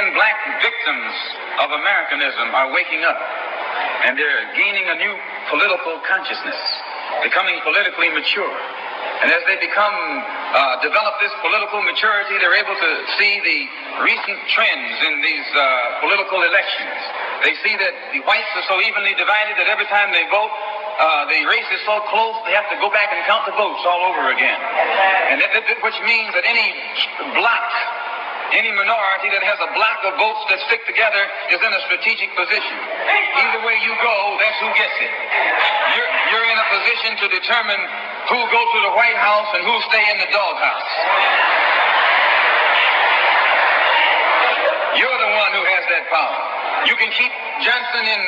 million black victims of Americanism are waking up, and they're gaining a new political consciousness, becoming politically mature. And as they develop this political maturity, they're able to see the recent trends in these political elections. They see that the whites are so evenly divided that every time they vote, the race is so close, they have to go back and count the votes all over again. And which means that any block, any minority that has a block of votes that stick together is in a strategic position. Either way you go, that's who gets it. You're in a position to determine who go to the White House and who stay in the doghouse. You're the one who has that power. You can keep Johnson in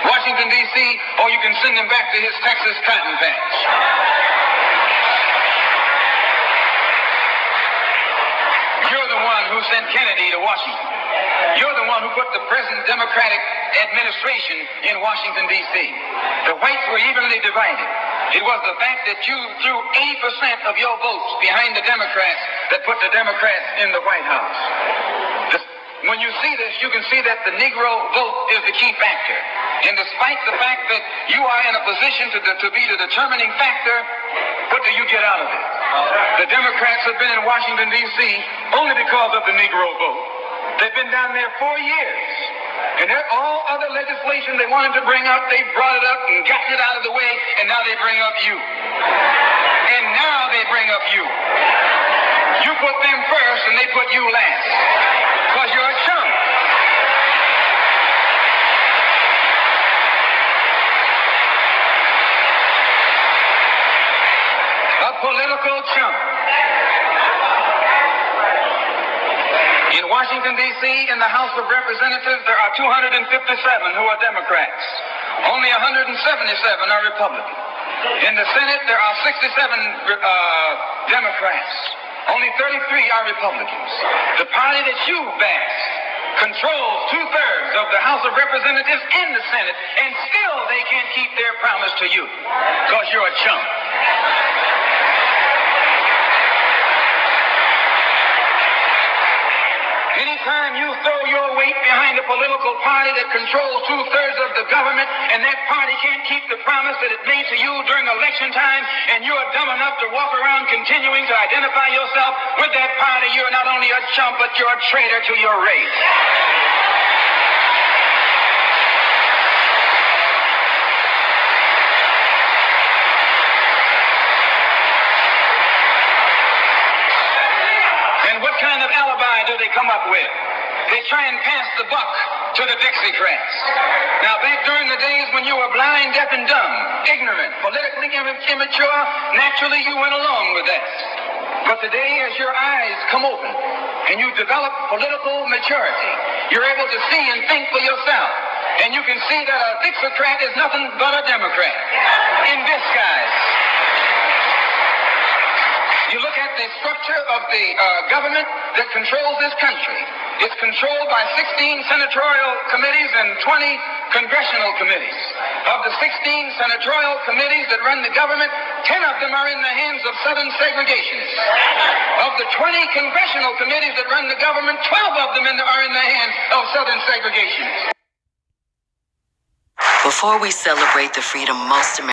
Washington, D.C., or you can send him back to his Texas cotton patch. You're the one who sent Kennedy to Washington. You're the one who put the present Democratic administration in Washington, D.C. The whites were evenly divided. It was the fact that you threw 80% of your votes behind the Democrats that put the Democrats in the White House. When you see this, you can see that the Negro vote is the key factor. And despite the fact that you are in a position to be the determining factor, what do you get out of it? The Democrats have been in Washington, D.C. only because of the Negro vote. They've been down there 4 years. And all other legislation they wanted to bring up, they brought it up and gotten it out of the way, and now they bring up you. And now they bring up you. You put them first, and they put you last. Because you're a chump. A political chump. In Washington, D.C., in the House of Representatives, there are 257 who are Democrats. Only 177 are Republicans. In the Senate, there are 67 Democrats. Only 33 are Republicans. The party that you back controls 2/3 of the House of Representatives and the Senate, and still they can't keep their promise to you because you're a chump. Anytime you throw your weight behind a political party that controls 2/3 of the government, and that party can't keep the promise that it made to you during election time, and you're dumb enough to walk around continuing to identify yourself with that party, you're not only a chump, but you're a traitor to your race. And what kind of alibi do they come up with? They try and pass the buck to the Dixiecrats. Now, back during the days when you were blind, deaf, and dumb, ignorant, politically immature, naturally you went along with that. But today, as your eyes come open and you develop political maturity, you're able to see and think for yourself. And you can see that a Dixiecrat is nothing but a Democrat in disguise. You look at the structure of the government that controls this country. It's controlled by 16 senatorial committees and 20 congressional committees. Of the 16 senatorial committees that run the government, 10 of them are in the hands of Southern segregationists. Of the 20 congressional committees that run the government, 12 of them are in the hands of Southern segregationists. Before we celebrate the freedom most Americans